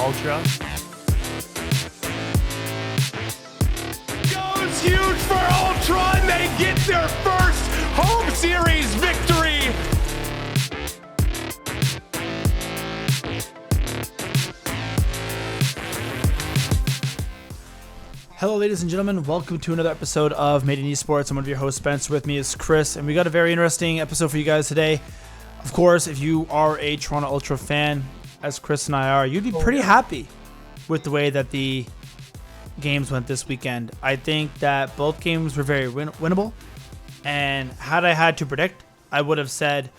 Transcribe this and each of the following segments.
Ultra. Goes huge for Ultra, and they get their first home series victory. Hello, ladies and gentlemen. Welcome to another episode of Made in Esports. I'm one of your hosts, Spence. With me is Chris, and we got a very interesting episode for you guys today. Of course, if you are a Toronto Ultra fan, as Chris and I are, you'd be pretty happy with the way that the games went this weekend. I think that both games were very winnable, and had I had to predict, I would have said,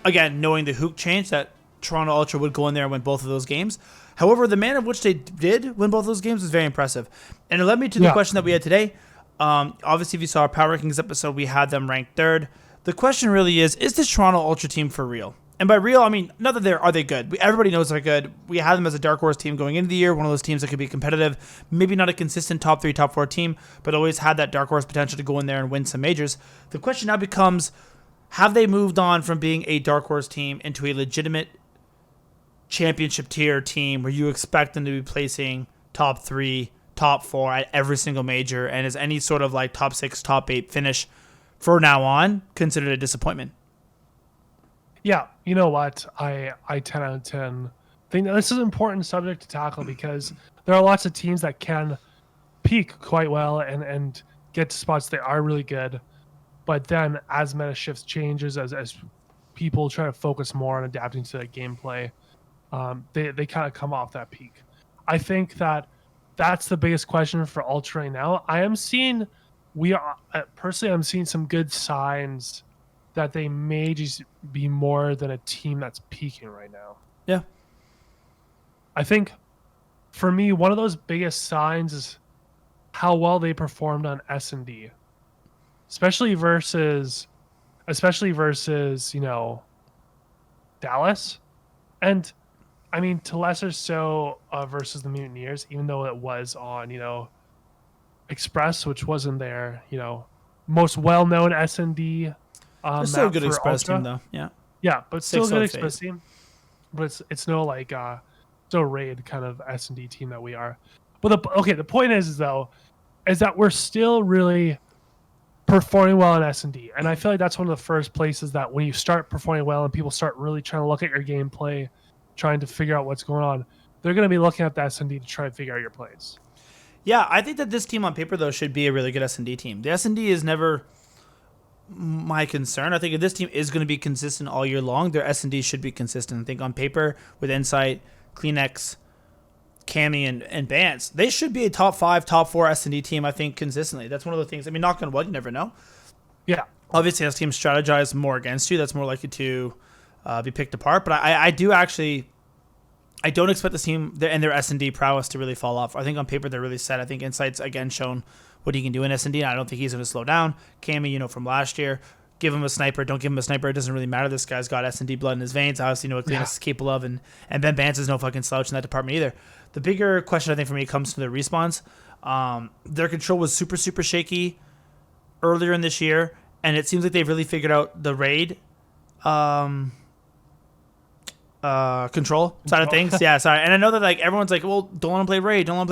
again, knowing the hook change, that Toronto Ultra would go in there and win both of those games. However, the manner in which they did win both those games was very impressive. And it led me to the question that we had today. Obviously, if you saw our Power Rankings episode, we had them ranked third. The question really is this Toronto Ultra team for real? And by real, I mean, not that are they good. Everybody knows they're good. We had them as a dark horse team going into the year, one of those teams that could be competitive. Maybe not a consistent top 3, top 4 team, but always had that dark horse potential to go in there and win some majors. The question now becomes, have they moved on from being a dark horse team into a legitimate championship tier team where you expect them to be placing top 3, top 4 at every single major, and is any sort of like top 6, top 8 finish for now on considered a disappointment? Yeah, you know what? I 10 out of 10 think that this is an important subject to tackle because there are lots of teams that can peak quite well and get to spots they are really good, but then as meta shifts changes, as people try to focus more on adapting to the gameplay, they kind of come off that peak. I think that's the biggest question for Ultra right now. I'm seeing some good signs that they may just be more than a team that's peaking right now. Yeah. I think for me, one of those biggest signs is how well they performed on S&D, especially versus, Dallas. And I mean, to lesser so versus the Mutineers, even though it was on, Express, which wasn't their, most well-known S&D. It's still a good Express Ultra team, though. Yeah. Yeah, but still a good Express phase. team. But it's no still raid kind of S&D team that we are. But the point is that we're still really performing well in S&D, and I feel like that's one of the first places that when you start performing well and people start really trying to look at your gameplay, trying to figure out what's going on, they're going to be looking at the S&D to try to figure out your plays. Yeah, I think that this team on paper, though, should be a really good S&D team. The S&D is never my concern. I think if this team is going to be consistent all year long, their S&D should be consistent. I think on paper, with Insight, Kleenex, Cammy, and Bance, they should be a top 5, top 4 S&D team, I think, consistently. That's one of the things. I mean, knock on wood, you never know. Yeah. Obviously, as teams strategize more against you, that's more likely to be picked apart. But I don't expect this team and their S&D prowess to really fall off. I think on paper they're really set. I think Insight's again shown what he can do in S&D, and I don't think he's going to slow down. Cammy, from last year, give him a sniper, don't give him a sniper. It doesn't really matter. This guy's got S&D blood in his veins. Obviously, what Kleenex is capable of, and Ben Bance is no fucking slouch in that department either. The bigger question, I think, for me comes to their respawns. Their control was super, super shaky earlier in this year, and it seems like they've really figured out the raid control side of things. Yeah, sorry. And I know that everyone's like, well, don't want to play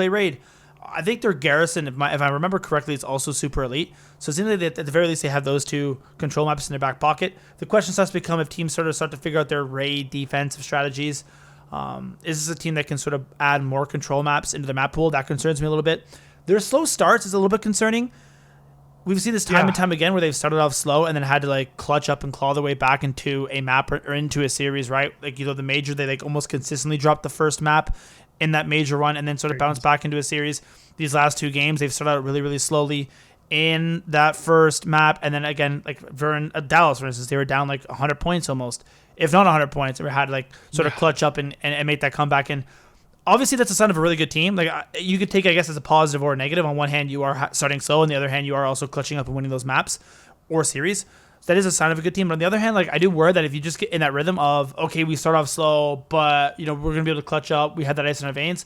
raid. I think their garrison, if I remember correctly, it's also super elite. So it seems like at the very least they have those two control maps in their back pocket. The question starts to become if teams sort of start to figure out their raid defensive strategies. Is this a team that can sort of add more control maps into the map pool? That concerns me a little bit. Their slow starts is a little bit concerning. We've seen this time and time again where they've started off slow and then had to clutch up and claw their way back into a map or into a series, right? The major, they almost consistently dropped the first map in that major run and then sort of bounce back into a series. These last 2 games, they've started out really, really slowly in that first map. And then again, Dallas, for instance, they were down 100 points almost, if not 100 points, and had to sort of clutch up and make that comeback. And obviously that's a sign of a really good team. You could take, I guess, as a positive or a negative. On one hand, you are starting slow. On the other hand, you are also clutching up and winning those maps or series. That is a sign of a good team. But on the other hand, I do worry that if you just get in that rhythm of, okay, we start off slow, but we're going to be able to clutch up. We had that ice in our veins.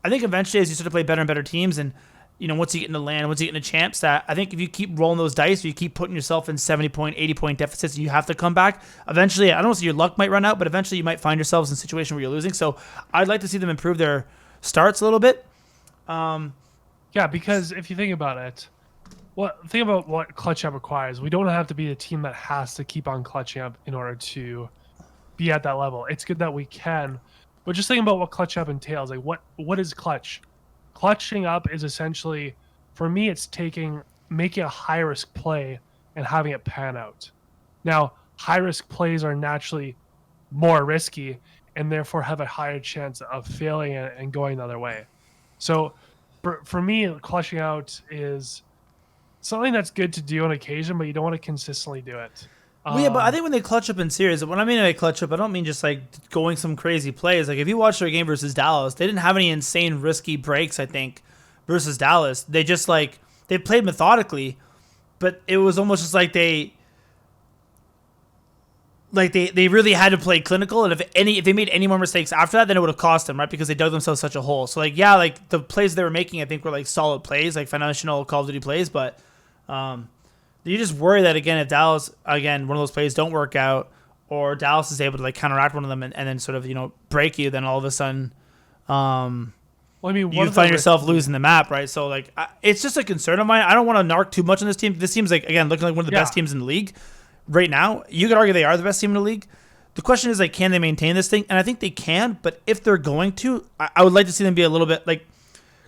I think eventually as you start to play better and better teams, and once you get into land, once you get into champs, that I think if you keep rolling those dice, or you keep putting yourself in 70-point, 80-point deficits, you have to come back. Eventually, I don't say your luck might run out, but eventually you might find yourselves in a situation where you're losing. So I'd like to see them improve their starts a little bit. Yeah, because if you think about it, think about what clutch up requires. We don't have to be a team that has to keep on clutching up in order to be at that level. It's good that we can, but just think about what clutch up entails. Like what is clutch? Clutching up is essentially, for me, it's making a high risk play and having it pan out. Now, high risk plays are naturally more risky and therefore have a higher chance of failing and going the other way. So for me, clutching out is something that's good to do on occasion, but you don't want to consistently do it. Well, yeah, but I think when they clutch up in series, when I mean they clutch up, I don't mean just like going some crazy plays. Like if you watch their game versus Dallas, they didn't have any insane risky breaks, I think, versus Dallas. They just they played methodically, but it was almost just like they really had to play clinical, and if they made any more mistakes after that, then it would have cost them, right? Because they dug themselves such a hole. So the plays they were making, I think, were solid plays, like foundational Call of Duty plays, but you just worry that, again, if Dallas, again, one of those plays don't work out, or Dallas is able to counteract one of them and then sort of, break you, then all of a sudden you find yourself losing the map, right? So, it's just a concern of mine. I don't want to narc too much on this team. This team's, again, looking like one of the best teams in the league right now. You could argue they are the best team in the league. The question is, can they maintain this thing? And I think they can, but if they're going to, I would like to see them be a little bit,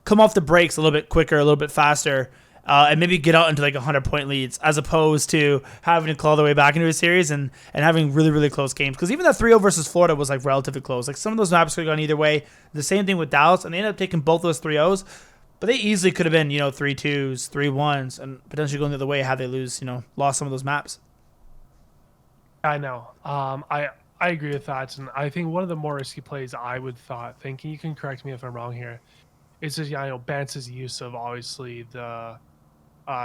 come off the brakes a little bit quicker, a little bit faster, and maybe get out into 100-point leads, as opposed to having to claw their way back into a series and having really, really close games. Because even that 3-0 versus Florida was relatively close. Some of those maps could have gone either way. The same thing with Dallas, and they ended up taking both those 3-0s, but they easily could have been 3-2s, 3-1s, and potentially going the other way had they lost some of those maps. I know. I agree with that, and I think one of the more risky plays I would think, and you can correct me if I'm wrong here, is just Bance's use of obviously the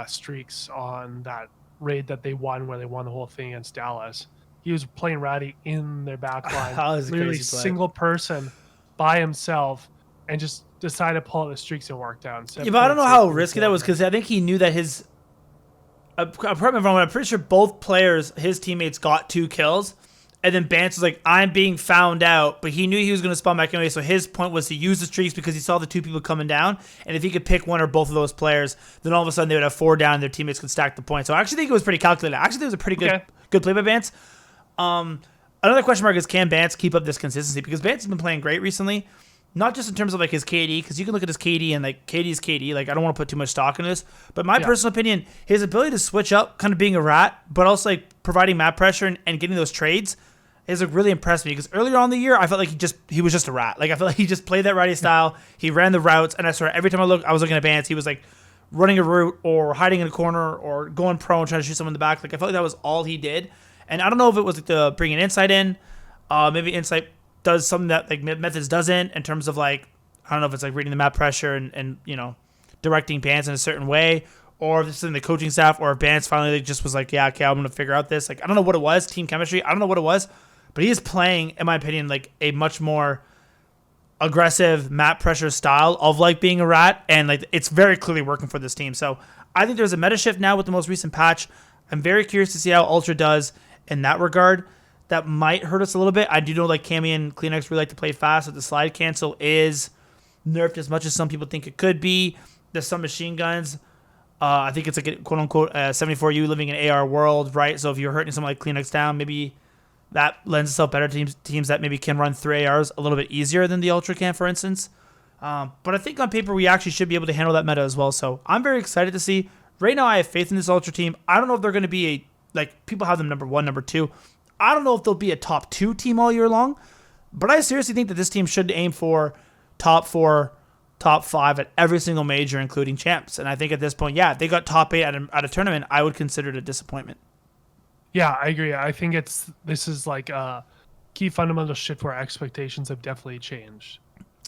streaks on that raid that they won, where they won the whole thing against Dallas. He was playing ratty in their back line, literally single person by himself, and just decided to pull out the streaks and work down. Yeah, but I don't know how risky that was, because I think he knew that his. I'm pretty sure both players, his teammates, got 2 kills. And then Bance was like, I'm being found out, but he knew he was going to spawn back anyway, so his point was to use the streaks because he saw the 2 people coming down, and if he could pick one or both of those players, then all of a sudden they would have 4 down and their teammates could stack the points. So I actually think it was pretty calculated. I actually think it was a pretty good play by Bance. Another question mark is, can Bance keep up this consistency? Because Bance has been playing great recently, not just in terms of his KD, because you can look at his KD and KD's KD. I don't want to put too much stock in this, but my personal opinion, his ability to switch up, kind of being a rat, but also providing map pressure and getting those trades, is really impressed me, because earlier on in the year I felt like he was just a rat. I felt like he just played that ratty style. He ran the routes, and I swear every time I was looking at Bance, he was running a route or hiding in a corner or going prone trying to shoot someone in the back. I felt like that was all he did. And I don't know if it was the bringing insight in. Maybe insight does something that Methods doesn't, in terms of I don't know if it's reading the map pressure and directing Bance in a certain way, or if this is in the coaching staff, or if Bance finally just was yeah, okay, I'm gonna figure out this. I don't know what it was. Team chemistry. I don't know what it was. But he is playing, in my opinion, a much more aggressive map pressure style of being a rat, and it's very clearly working for this team. So I think there's a meta shift now with the most recent patch. I'm very curious to see how Ultra does in that regard. That might hurt us a little bit. I do know Cammy and Kleenex really like to play fast, but the slide cancel is nerfed as much as some people think it could be. There's some machine guns. I think it's a quote unquote 74U living in AR world, right? So if you're hurting someone like Kleenex down, maybe that lends itself better to teams that maybe can run 3 ARs a little bit easier than the Ultra can, for instance. But I think on paper we actually should be able to handle that meta as well. So I'm very excited to see. Right now I have faith in this Ultra team. I don't know if they're going to be people have them number 1, number 2. I don't know if they'll be a top 2 team all year long. But I seriously think that this team should aim for top 4, top 5 at every single major, including champs. And I think at this point, if they got top 8 at a tournament, I would consider it a disappointment. Yeah, I agree. I think this is a key fundamental shift where expectations have definitely changed.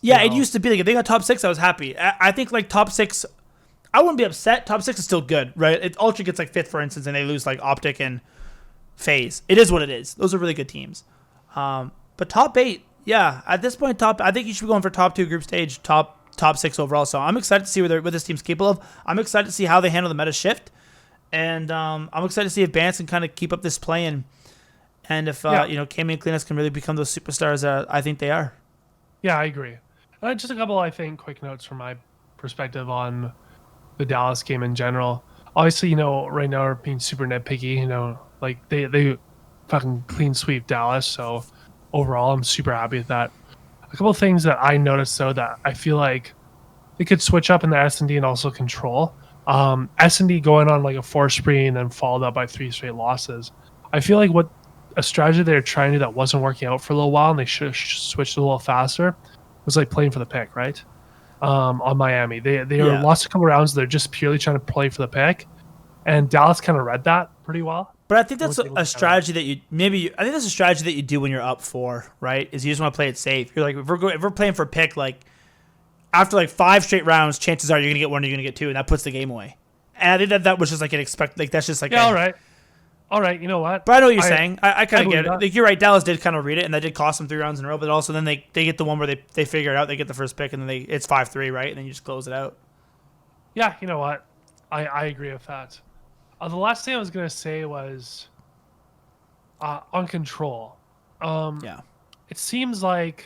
Yeah, it used to be if they got top 6, I was happy. I think top 6, I wouldn't be upset. Top 6 is still good, right? Ultra gets 5th, for instance, and they lose Optic and FaZe. It is what it is. Those are really good teams. But top 8, at this point, I think you should be going for top 2 group stage, top top 6 overall. So I'm excited to see what this team's capable of. I'm excited to see how they handle the meta shift. And I'm excited to see if Bance can kind of keep up this play and if Kami and Cleanus can really become those superstars that I think they are. Yeah, I agree. Just a couple, I think, quick notes from my perspective on the Dallas game in general. Obviously, right now we're being super nitpicky. Like they fucking clean sweep Dallas. So overall, I'm super happy with that. A couple of things that I noticed though that I feel like they could switch up in the S&D and also control. S&D going on like a 4 spree and then followed up by 3 straight losses. I feel like what a strategy they were trying to do that wasn't working out for a little while and they should have switched a little faster was like playing for the pick, right? On Miami. They lost a couple rounds. They're just purely trying to play for the pick. And Dallas kind of read that pretty well. But I think that's a strategy that I think that's a strategy that you do when you're up 4, right? Is you just want to play it safe. You're like, if we're playing for a pick, like after like 5 straight rounds, chances are you're gonna get 1 or you're gonna get 2, and that puts the game away. And I think that was just like an like that's just like all right. You know what? But I know what you're saying. I kind of get it. Like you're right. Dallas did kind of read it, and that did cost them 3 rounds in a row. But also then they get the one where they figure it out. They get the first pick, and then it's 5-3, right? And then you just close it out. Yeah, you know what? I agree with that. The last thing I was gonna say was on control. It seems like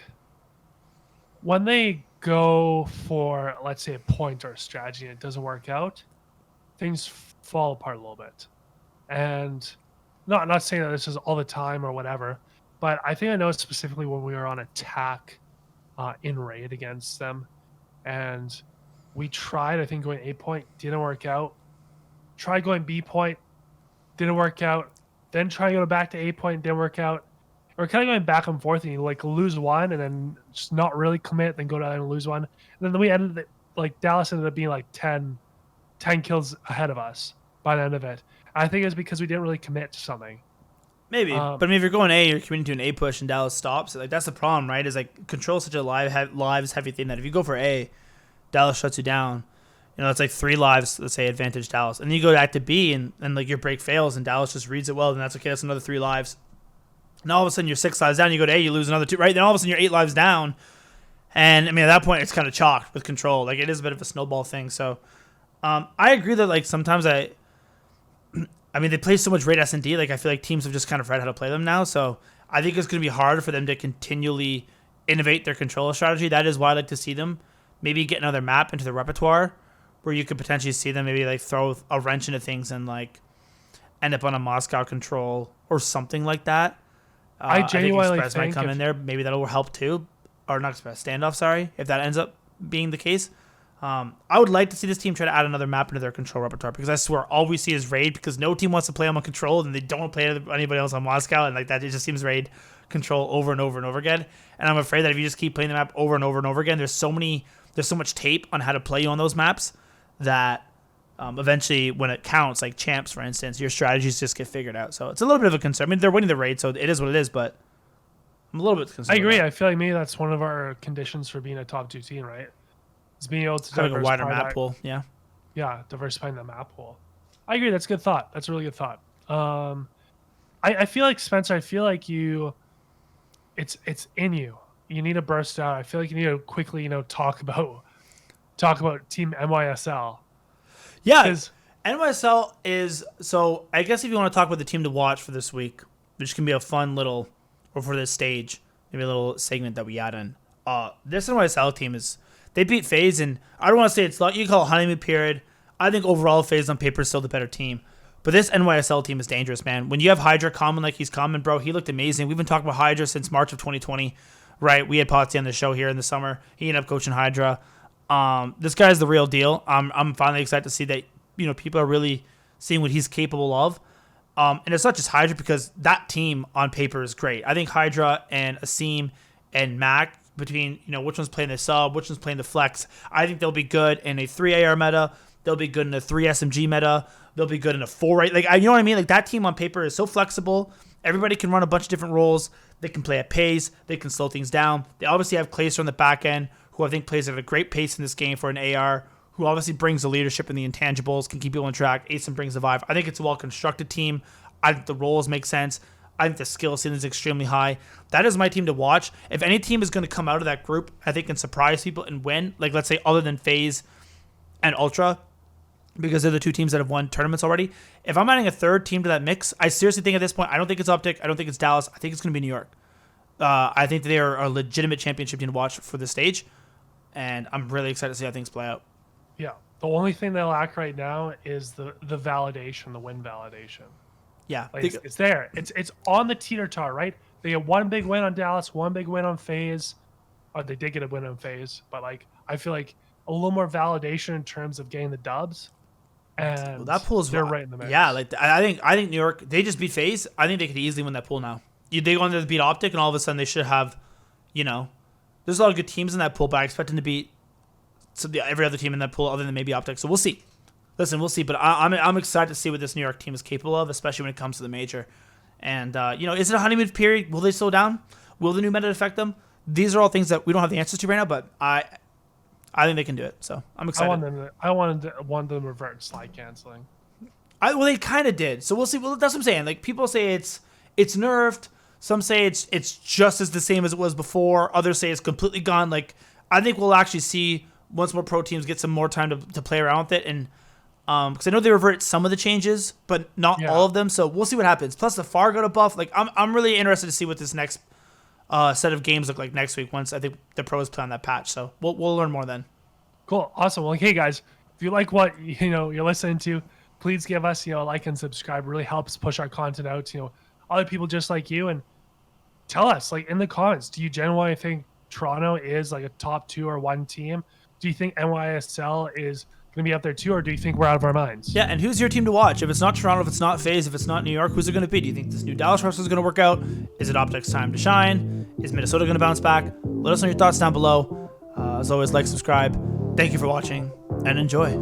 when they go for, let's say, a point or a strategy and it doesn't work out, things fall apart a little bit. And not saying that this is all the time or whatever, but I think I know specifically when we were on attack in raid against them, and we tried, I think, going A point, didn't work out. Tried going B point, didn't work out. Then try to go back to A point, didn't work out. Or kind of going back and forth, and you like lose one, and then just not really commit, then go down and lose one. And then we ended it, like Dallas ended up being like 10 kills ahead of us by the end of it. I think it's because we didn't really commit to something. Maybe, but I mean, if you're going A, you're committing to an A push, and Dallas stops. Like that's the problem, right? Is like control is such a lives heavy thing that if you go for A, Dallas shuts you down. It's like 3 lives, let's say, advantage Dallas. And then you go back to B, and like your break fails, and Dallas just reads it well, and that's okay. That's another 3 lives. And all of a sudden, you're 6 lives down. You go to A, you lose another 2, right? Then all of a sudden, you're 8 lives down. And I mean, at that point, it's kind of chalked with control. Like it is a bit of a snowball thing. So I agree that like sometimes I mean, they play so much raid S&D. Like I feel like teams have just kind of read how to play them now. So I think it's going to be hard for them to continually innovate their control strategy. That is why I like to see them maybe get another map into the repertoire, where you could potentially see them maybe like throw a wrench into things and like end up on a Moscow control or something like that. I genuinely think Express might come in there. Maybe that'll help too, or not Express, Standoff. Sorry, if that ends up being the case. I would like to see this team try to add another map into their control repertoire, because I swear all we see is raid, because no team wants to play them on control and they don't want to play anybody else on Moscow, and like that it just seems raid control over and over and over again. And I'm afraid that if you just keep playing the map over and over and over again, there's so much tape on how to play you on those maps that eventually when it counts, like champs for instance, your strategies just get figured out. So it's a little bit of a concern. I mean, they're winning the raid, so it is what it is, but I'm a little bit concerned. I agree. I feel like maybe that's one of our conditions for being a top 2 team, right? Is being able to having a wider map pool. Yeah, diversifying the map pool. I agree. That's a good thought. That's a really good thought. I feel like Spencer. I feel like it's in you. You need to burst out. I feel like you need to quickly, talk about Team NYSL. Yeah, NYSL is so. I guess if you want to talk about the team to watch for this week, which can be a fun little, or for this stage, maybe a little segment that we add in. This NYSL team is. They beat FaZe, and I don't want to say it's luck. You call it honeymoon period. I think overall FaZe on paper is still the better team. But this NYSL team is dangerous, man. When you have Hydra coming like he's coming, bro, he looked amazing. We've been talking about Hydra since March of 2020, right? We had Potsy on the show here in the summer. He ended up coaching Hydra. This guy's the real deal. I'm finally excited to see that people are really seeing what he's capable of. And it's not just Hydra, because that team on paper is great. I think Hydra and Asim and Mac, between which one's playing the sub, which one's playing the flex, I think they'll be good in a 3 AR meta. They'll be good in a 3 SMG meta. They'll be good in a 4 right. Like, you know what I mean? Like that team on paper is so flexible. Everybody can run a bunch of different roles. They can play at pace. They can slow things down. They obviously have Clayster on the back end, who I think plays at a great pace in this game for an AR, who obviously brings the leadership and the intangibles, can keep people on track. Asim brings the vibe. I think it's a well-constructed team. I think the roles make sense. I think the skill ceiling is extremely high. That is my team to watch. If any team is going to come out of that group, I think, and surprise people and win, like let's say other than FaZe and Ultra, because they're the two teams that have won tournaments already. If I'm adding a third team to that mix, I seriously think at this point, I don't think it's Optic. I don't think it's Dallas. I think it's going to be New York. I think they are a legitimate championship team to watch for this stage, and I'm really excited to see how things play out. Yeah. The only thing they lack right now is the validation, the win validation. Yeah. Like it's there. It's on the teeter-totter, right? They get one big win on Dallas, one big win on FaZe. Or they did get a win on FaZe, but like I feel like a little more validation in terms of getting the dubs. And that pool's they're right in the mix. Yeah, like I think New York, they just beat FaZe. I think they could easily win that pool now. They go on there to beat Optic, and all of a sudden they should have, there's a lot of good teams in that pool, but I expect them to beat every other team in that pool other than maybe Optic. So we'll see. Listen, we'll see, but I'm excited to see what this New York team is capable of, especially when it comes to the major. And, is it a honeymoon period? Will they slow down? Will the new meta affect them? These are all things that we don't have the answers to right now, but I think they can do it. So I'm excited. I want them to revert slide canceling. Well, they kind of did. So we'll see. Well, that's what I'm saying. Like people say it's nerfed. Some say it's just as the same as it was before. Others say it's completely gone. Like I think we'll actually see once more pro teams get some more time to play around with it, and because I know they reverted some of the changes, but not all of them. So we'll see what happens. Plus the Far got a buff. Like I'm really interested to see what this next set of games look like next week. Once I think the pros play on that patch, so we'll learn more then. Cool, awesome. Well, hey guys, if you like what you're listening to, please give us a like and subscribe. It really helps push our content out to other people just like you, and tell us like in the comments. Do you genuinely think Toronto is like a top 2 or 1 team? Do you think NYSL is going to be up there too, or do you think we're out of our minds? Yeah, and who's your team to watch? If it's not Toronto, if it's not FaZe, if it's not New York, who's it going to be? Do you think this new Dallas roster is going to work out? Is it Optic's time to shine? Is Minnesota going to bounce back? Let us know your thoughts down below. As always, like, subscribe. Thank you for watching, and enjoy.